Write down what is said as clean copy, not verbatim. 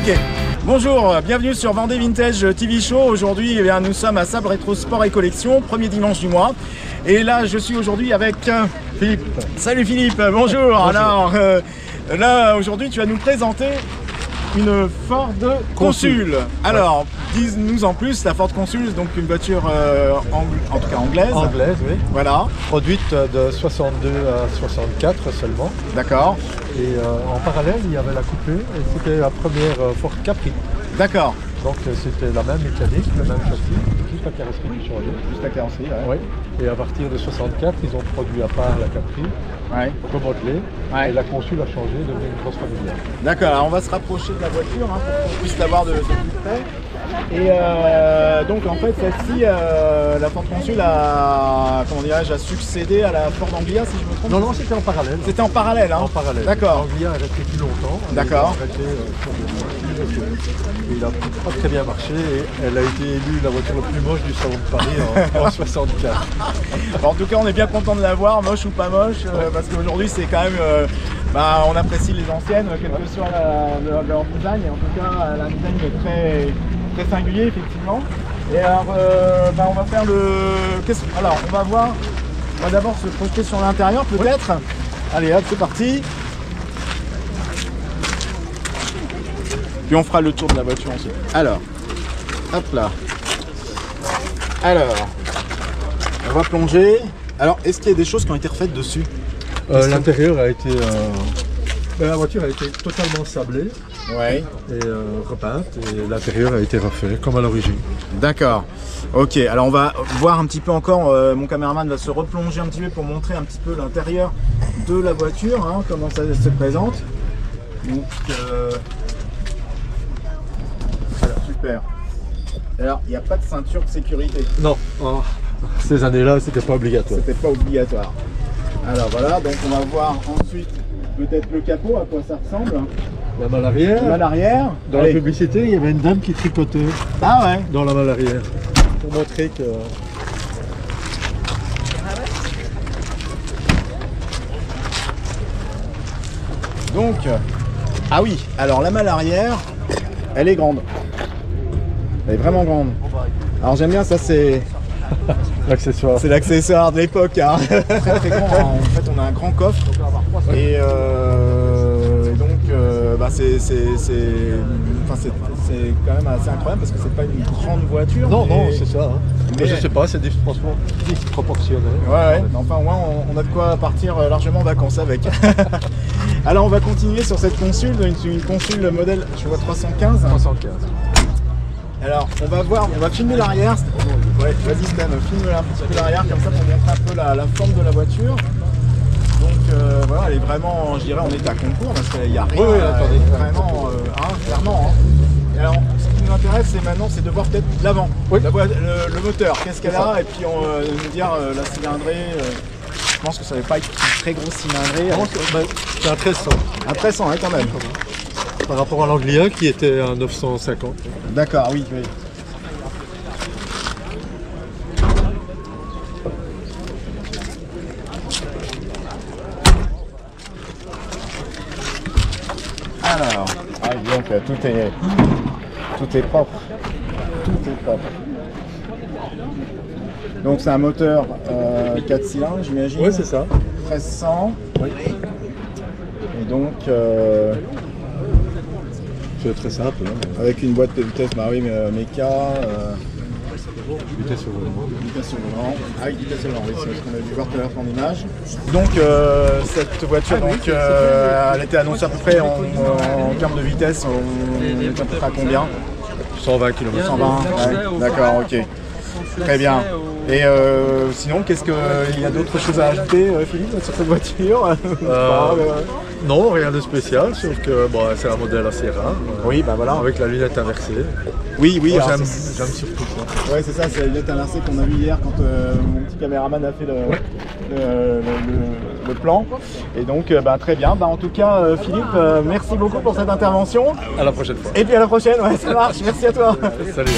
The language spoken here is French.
Ok. Bonjour, bienvenue sur Vendée Vintage TV Show. Aujourd'hui, nous sommes à Sabre Rétro Sport et Collection, premier dimanche du mois. Et là, je suis aujourd'hui avec Philippe. Salut Philippe, bonjour. Bonjour. Alors, là, aujourd'hui, tu vas nous présenter une Ford Consul. Alors, dis-nous en plus, la Ford Consul, donc une voiture en tout cas anglaise. Anglaise, oui. Voilà. Produite de 62 à 64 seulement. D'accord. Et en parallèle, il y avait la coupée et c'était la première Ford Capri. D'accord. Donc c'était la même mécanique, le même châssis, juste la carrosserie qui changeait. Juste la carrosserie, ouais. Oui. Et à partir de 64, ils ont produit à part la Capri, remodelée, et la Consul a changé, devenue une grosse familiale. D'accord, alors on va se rapprocher de la voiture pour qu'on puisse la voir de plus près. Et donc en fait celle-ci, la Ford Consul a, comment dirais-je, a succédé à la Ford Anglia, si je me trompe. Non, non, c'était en parallèle. C'était en parallèle, hein. En parallèle. D'accord. L'Anglia est resté plus longtemps. D'accord. Il n'a pas très bien marché et elle a été élue la voiture la plus moche du salon de Paris en 64. En tout cas, on est bien content de la voir, moche ou pas moche, parce qu'aujourd'hui c'est quand même, on apprécie les anciennes, quel que soit leur design. Et en tout cas, la design est très singulier effectivement. Et alors, on va faire alors, on va voir. On va d'abord se projeter sur l'intérieur peut-être. Oui. Allez hop, c'est parti. Puis on fera le tour de la voiture ensuite. Alors, hop là. Alors, on va plonger. Alors, est-ce qu'il y a des choses qui ont été refaites dessus? L'intérieur a été... la voiture a été totalement sablée et repeinte et l'intérieur a été refait comme à l'origine. D'accord. Ok, alors on va voir un petit peu encore, mon caméraman va se replonger un petit peu pour montrer un petit peu l'intérieur de la voiture, hein, comment ça se présente. Donc, alors, super. Alors, il n'y a pas de ceinture de sécurité. Non, ces années-là, c'était pas obligatoire. C'était pas obligatoire. Alors voilà, donc on va voir ensuite peut-être le capot, à quoi ça ressemble. La malle arrière. La malle arrière. Dans la publicité, il y avait une dame qui tricotait. Ah ouais. Dans la malle arrière. Pour montrer que... Donc, ah oui, alors la malle arrière, elle est grande. Elle est vraiment grande. Alors j'aime bien ça, c'est... l'accessoire. C'est l'accessoire de l'époque. Hein. Très grand. Hein. En fait, on a un grand coffre. Et donc, c'est quand même assez incroyable parce que c'est pas une grande voiture. Non, non, c'est ça. Hein. Mais je sais pas, c'est disproportionné. Ouais. Enfin, au moins, on a de quoi partir largement en vacances avec. Alors, on va continuer sur cette Consul, une Consul modèle, je vois 315. 315. Alors, on va filmer l'arrière. Ouais, vas-y Stan, filme un petit peu l'arrière comme ça pour montrer un peu la forme de la voiture. Donc voilà, elle est vraiment, je dirais, en état concours parce qu'il n'y a rien. Oui, attendez. Vraiment, clairement. Hein. Et alors, ce qui nous intéresse, c'est maintenant, c'est de voir peut-être l'avant, le moteur, qu'est-ce qu'elle a, et puis nous dire la cylindrée. Je pense que ça ne va pas être une très grosse cylindrée. C'est un 1300. Un 1300, hein, quand même. Par rapport à l'Anglia qui était à 950. D'accord, oui. Alors, donc tout est propre. Tout est propre. Donc c'est un moteur 4 cylindres, j'imagine. Oui, c'est ça. 1300. Oui. Et donc c'est très simple. Hein. Avec une boîte de vitesse, méca. Vitesse au volant. Vitesse au volant. Ah oui, vitesse au volant, oui, c'est ce qu'on a vu voir tout à l'heure en image. Donc cette voiture, elle était annoncée à peu près en termes de vitesse, on est à peu près à combien? 120 km. 120, ouais. D'accord, ok. Très bien. Et sinon, il y a d'autres choses à ajouter, Philippe, sur cette voiture? Non, rien de spécial, sauf que c'est un modèle assez rare. Oui, voilà. Avec la lunette inversée. Oui. J'aime surtout ça. Ouais, c'est ça, c'est la lunette inversée qu'on a vu hier quand mon petit caméraman a fait le plan. Et donc, très bien. En tout cas, Philippe, merci beaucoup pour cette intervention. À la prochaine fois. Et puis à la prochaine, ouais, ça marche. Merci à toi. Salut.